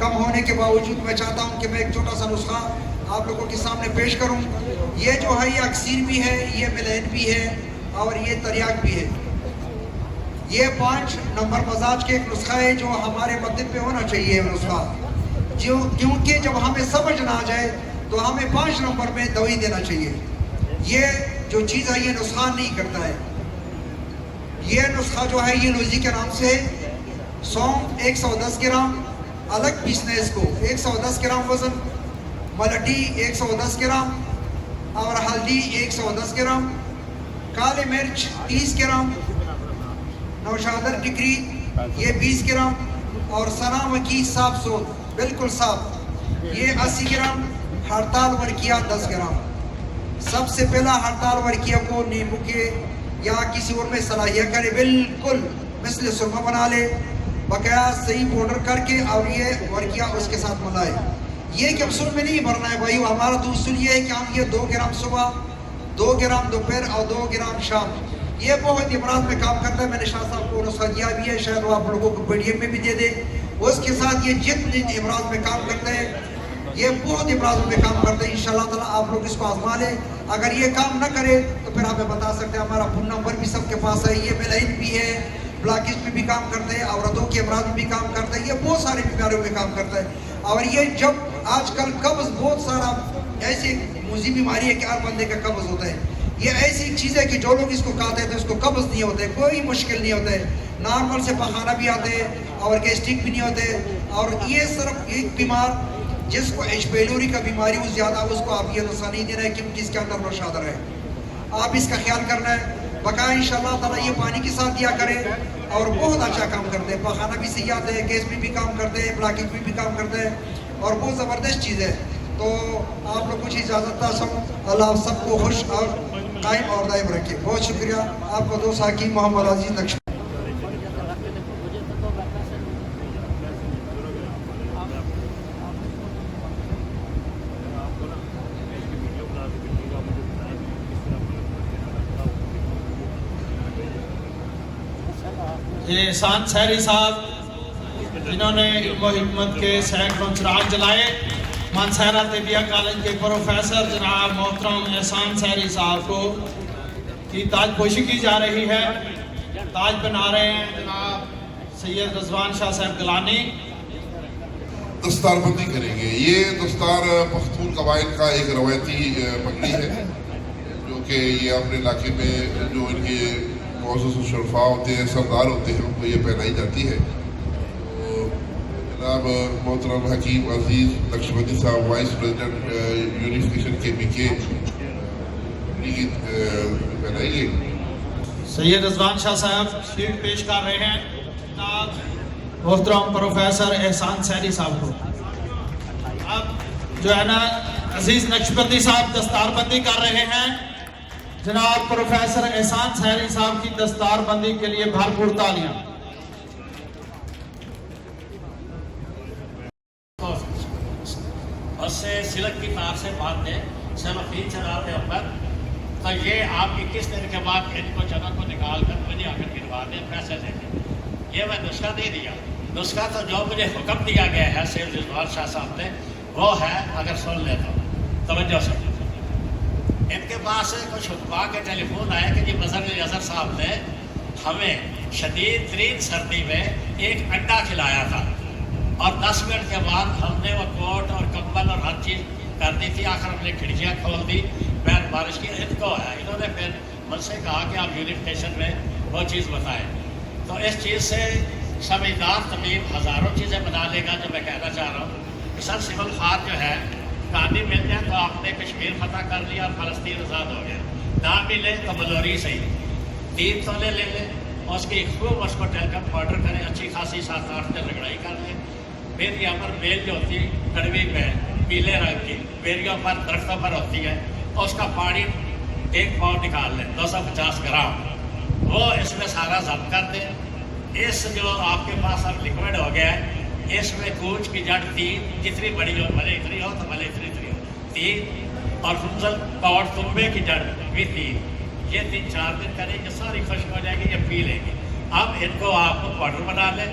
کم ہونے کے باوجود میں چاہتا ہوں کہ میں ایک چھوٹا سا نسخہ آپ لوگوں کے سامنے پیش کروں. یہ جو ہے یہ اکسیر بھی ہے, یہ ملین بھی ہے, اور یہ تریاک بھی ہے. یہ 5 نمبر مزاج کے ایک نسخہ ہے جو ہمارے مطلب پہ ہونا چاہیے نسخہ, کیونکہ جب ہمیں سمجھ نہ آ جائے تو ہمیں 5 نمبر میں دوائی دینا چاہیے. یہ جو چیز ہے یہ نسخان نہیں کرتا ہے. یہ نسخہ جو ہے یہ لوزی کے نام سے ہے. سونف 110 گرام الگ پیسنا ہے, اس کو 110 گرام وزن, ملٹی 110 گرام, اور ہلدی 110 گرام, کالے مرچ 30 گرام, نوشادر ٹکری یہ 20 گرام, اور سنا مکی صاف سوت بالکل صاف یہ 80 گرام, ہڑتال ورکیہ 10 گرام. سب سے پہلا ہڑتال ورکیہ کو نیمبو کے یا کسی اور میں صلاحیت کرے, بالکل مثل سرما بنا لے, بقایا صحیح پاؤڈر کر کے, اور یہ ورکیہ اس کے ساتھ ملائے. یہ کیپسول میں نہیں بھرنا ہے بھائیو, ہمارا تو اصول یہ ہے کہ ہم یہ 2 گرام صبح, 2 گرام دوپہر اور 2 گرام شام. یہ بہت امراض میں کام کرتا ہے. میں نے شاہ صاحب کو نسخہ دیا بھی ہے, شاید وہ آپ لوگوں کو پی ڈی ایف میں بھی دے دے. اس کے ساتھ یہ جتنے امراض میں کام کرتا ہے, یہ بہت امراض میں کام کرتا ہے. انشاءاللہ تعالیٰ آپ لوگ اس کو آزما لیں. اگر یہ کام نہ کرے تو پھر ہمیں بتا سکتے ہیں. ہمارا فون نمبر بھی سب کے پاس ہے. یہ ملائن بھی ہے, بلاکیج میں بھی کام کرتا ہے, عورتوں کے امراض میں بھی کام کرتا ہے, یہ بہت سارے بیماریوں میں کام کرتا ہے. اور یہ جب آج کل قبض بہت سارا ایسی موذی بیماری ہے کہ ہر بندے کا قبض ہوتا ہے. یہ ایسی چیز ہے کہ جو لوگ اس کو کھاتے ہیں تو اس کو قبض نہیں ہوتا ہے, کوئی مشکل نہیں ہوتا ہے. نارمل سے پخانہ بھی آتے ہیں اور گیسٹرک بھی نہیں ہوتے. اور یہ صرف ایک بیمار جس کو ایچ پیلوری کا بیماری ہو زیادہ, اس کو آپ یہ نسخہ نہیں دینا ہے کیونکہ اس کے اندر نوشادر ہے. آپ اس کا خیال کرنا ہے. بقا انشاءاللہ تعالیٰ یہ پانی کے ساتھ دیا کرے اور بہت اچھا کام کرتے ہیں. پخانہ بھی صحیح آتے ہیں, گیس بھی کام کرتے ہیں, بلاکیج بھی کام کرتے ہیں, اور بہت زبردست چیز ہے. تو آپ لوگ کچھ اجازت دا سو. اللہ سب کو خوش اور قائم اور دائم رکھے. بہت شکریہ. آپ کو دوست حکیم محمد عزیز نقش. یہ احسان سحری صاحب جنہوں نے علم و حکمت کے سینکڑوں چراغ جلائے. مانسہرہ طبیہ کالج کے پروفیسر جناب محترم احسان سحری صاحب کو کی تاج پوشی کی جا رہی ہے. تاج بنا رہے ہیں جناب سید رضوان شاہ صاحب گیلانی. دستار بندی کریں گے. یہ دستار پختون قبائل کا ایک روایتی پگڑی ہے جو کہ یہ اپنے علاقے میں جو ان کے معزز الشرفاء ہوتے ہیں, سردار ہوتے ہیں, ان کو یہ پہنائی جاتی ہے. تو جناب محترم حکیم عزیز نقشبندی صاحب وائس پریزیڈنٹ یونیفیکیشن کے پی کے پہنائیں گے. سید رضوان شاہ صاحب شیٹ پیش کر رہے ہیں جناب محترم پروفیسر احسان سحری صاحب کو. اب جو ہے نا عزیز نقشبندی صاحب دستار بندی کر رہے ہیں. جناب پروفیسر احسان سحری صاحب کی دستار بندی کے لیے بھرپور تالیاں. اور سے سلک کی تار سے باندھ دیں, سلفین چلا دیں اوپر. تو یہ آپ 21 دن کے بعد ان کو جگہ کو نکال کر مجھے آ کر گروا دیں, پیسے دیں. یہ میں نسخہ دے دیا. نسخہ تو جو مجھے حکم دیا گیا ہے سید رضوان شاہ صاحب نے وہ ہے, اگر سن لیتا ہوں توجہ سے. ان کے پاس سے کچھ حکما کے ٹیلی فون آیا کہ جی مظہر اظہر صاحب نے ہمیں شدید ترین سردی میں ایک انڈا کھلایا تھا, اور 10 منٹ کے بعد ہم نے وہ کوٹ اور کمبل اور ہر چیز کر دی تھی. آخر ہم نے کھڑکیاں کھول دی, پیر بارش کی. ان کو ہے انہوں نے پھر مجھ سے کہا کہ آپ یونیفیکیشن میں وہ چیز بتائیں. تو اس چیز سے سمجھدار طبیب ہزاروں چیزیں بنا لے گا. جو میں کہنا چاہ رہا ہوں کہ سر سول خار جو ہے کہانی مل جائے تو آپ نے کشمیر فتح کر لیا اور فلسطین آزاد ہو گیا. نہ ملے تو بلوری صحیح 3 تولے لے لیں, اس کی خوب اس کو ٹیلکم پاؤڈر کریں, اچھی خاصی 7-8 دن رگڑائی کر لیں. پھر یہاں پر بیل جو ہوتی ہے کڑوی بیل پیلے رنگ کی بیریوں پر درختوں پر ہوتی ہے, اس کا پانی 1 پاؤ نکال لیں 250 گرام, وہ اس میں سارا ضبط کر دیں. اس جو آپ کے پاس اب لکوڈ ہو گیا ہے, اس میں کوچ کی جڑ 3 جتنی بڑی ہو بھلے اتنی ہو تو بھلے اتنی ہو 3, اور فنزل پاؤڈ تنبے کی جڑ بھی 3. یہ 3-4 دن کریں گے, ساری خشک ہو جائے گی, یہ پی لیں گے. اب ان کو آپ پاؤڈر بنا لیں,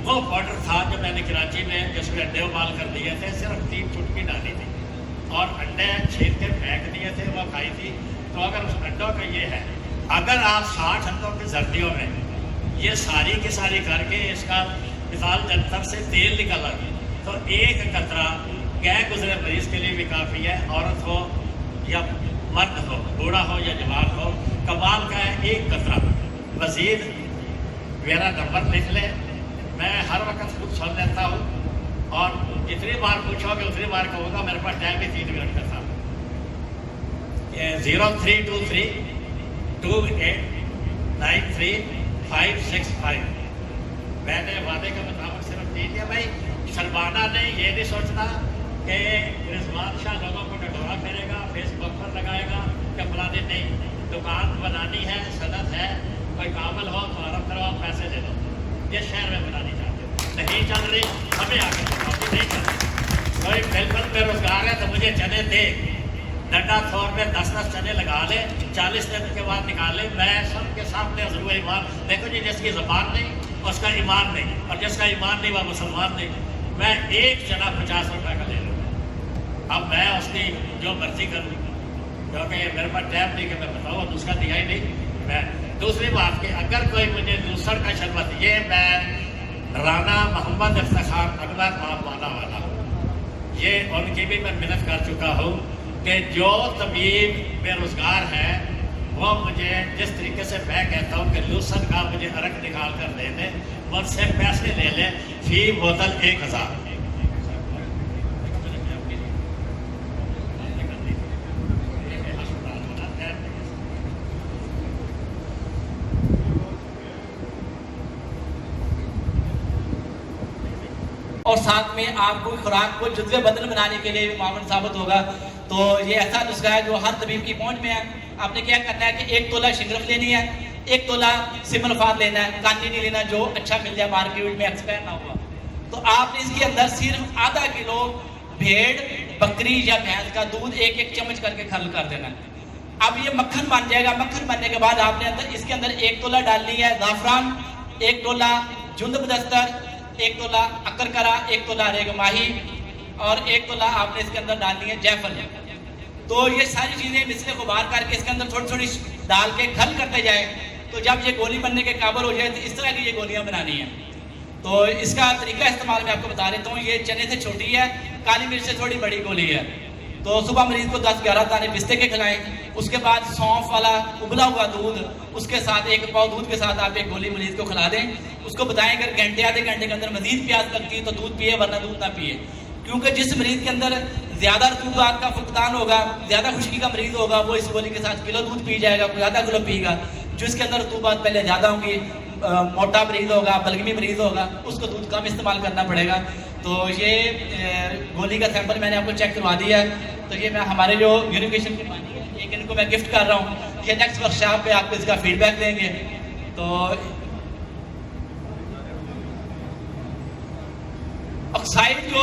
وہ پاؤڈر تھا جو میں نے کراچی میں جس میں انڈے ابال کر دیے تھے، صرف 3 چٹکی ڈالی تھی اور انڈے چھیل کے پھینک دیے تھے، وہ کھائی تھی. تو اگر اس انڈوں کا یہ ہے، اگر آپ 60 انڈوں کی زردیوں میں یہ ساری کی ساری کر کے اس کا مثال جنتر سے تیل نکالا تو ایک قطرہ گئے گزرے مریض کے لیے بھی کافی ہے، عورت ہو یا مرد ہو، بوڑھا ہو یا جوان ہو. کمال کا ہے ایک قطرہ. مزید میرا نمبر لکھ لیں، میں ہر وقت خود سن لیتا ہوں اور جتنی بار پوچھو گے اتنی بار کہوں گا. میرے پاس ٹائم بھی 3 منٹ کا تھا. 0323 28 93 565. میں نے وعدے کے مطابق صرف دے دیا. بھائی شرمانا نہیں، یہ نہیں سوچنا کہ رضوان شاہ لوگوں کو ڈٹورا پھیرے گا، فیس بک پر لگائے گا کہ فلانے. نہیں، دکان بنانی ہے، صنعت ہے، کوئی قابل ہو تو عرب کرواؤ، پیسے دے دو. یہ شہر میں بنانی چاہتے نہیں چل رہی، ہمیں آگے بڑھاؤ نہیں چل رہی. کوئی بالکل بے روزگار ہے تو مجھے چنے دے، ڈنڈا تھور میں 10 چنے لگا لے، 40 دن کے بعد نکالے. میں سب کے سامنے حضور ایمان. دیکھو جی، جس کی زبان نہیں اس کا ایمان نہیں، اور جس کا ایمان نہیں وہ مسلمان نہیں. میں ایک چنا 50 روپے کا لے لوں. اب میں اس کی جو مرضی کروں کیونکہ میرے پاس ٹائم نہیں کہ میں بتاؤں، دوسرا دیا ہی نہیں. میں دوسری بات کہ اگر کوئی مجھے دوسر کا شربت، یہ میں رانا محمد افتخار اکبر آپ والا والا ہوں، یہ ان کی بھی میں منت کر چکا ہوں کہ جو طبیب بے روزگار ہے وہ مجھے جس طریقے سے میں کہتا ہوں کہ لوسن کا مجھے عرق نکال کر دے دے، مجھ سے پیسے لے لے، فی بوتل 1000. اور ساتھ میں آپ کو خوراک کو جزو بدن بنانے کے لیے بھی معاون ثابت ہوگا. تو یہ ایسا نسخہ ہے جو ہر طبیب کی پہنچ میں ہے. آپ نے کیا کرنا ہے کہ 1 تولہ شنگرف لینی ہے، 1 تولہ سملفات لینا ہے، کانی نہیں لینا جو اچھا مل جائے مارکیٹ میں، ایکسپائر نہ ہوا. تو آپ نے اس کے اندر صرف آدھا کلو بھیڑ، بکری یا بھینس کا دودھ 1 چمچ کر کے کھل کر دینا ہے. اب یہ مکھن بن جائے گا. مکھن بننے کے بعد آپ نے اس کے اندر 1 تولہ ڈالنی ہے زعفران، 1 تولہ جند بدستر، 1 تولہ اکرکرا، 1 تولہ ریگ ماہی اور 1 تولہ آپ نے اس کے اندر ڈالنی ہے جیفل. تو یہ ساری چیزیں مثل غبار کر کے اس کے اندر تھوڑی تھوڑی ڈال کے گھل کرتے جائیں. تو جب یہ گولی بننے کے قابل ہو جائے تو اس طرح کی یہ گولیاں بنانی ہیں. تو اس کا طریقہ استعمال میں آپ کو بتا دیتا ہوں. یہ چنے سے چھوٹی ہے، کالی مرچ سے تھوڑی بڑی گولی ہے. تو صبح مریض کو 10-11 دانے پستے کے کھلائیں. اس کے بعد سونف والا ابلا ہوا دودھ، اس کے ساتھ 1 پاؤ دودھ کے ساتھ آپ 1 گولی مریض کو کھلا دیں. اس کو بتائیں اگر گھنٹے آدھے گھنٹے کے اندر مزید پیاس لگتی ہے تو دودھ پیے، ورنہ دودھ نہ پیے. کیونکہ جس مریض کے اندر زیادہ رطوبات کا فقدان ہوگا، زیادہ خشکی کا مریض ہوگا، وہ اس گولی کے ساتھ کلو دودھ پی جائے گا، کوئی آدھا کلو پیے گا. جو اس کے اندر رطوبات پہلے زیادہ ہوں گی، موٹا مریض ہوگا، بلغمی مریض ہوگا، اس کو دودھ کم استعمال کرنا پڑے گا. تو یہ گولی کا سیمپل میں نے آپ کو چیک کروا دیا ہے. تو یہ میں ہمارے جو یونیفیکیشن کی پانی ہے، ایک ان کو میں گفٹ کر رہا ہوں. یہ نیکسٹ ورکشاپ پہ آپ کو اس کا فیڈ بیک دیں گے. تو آکسائڈ جو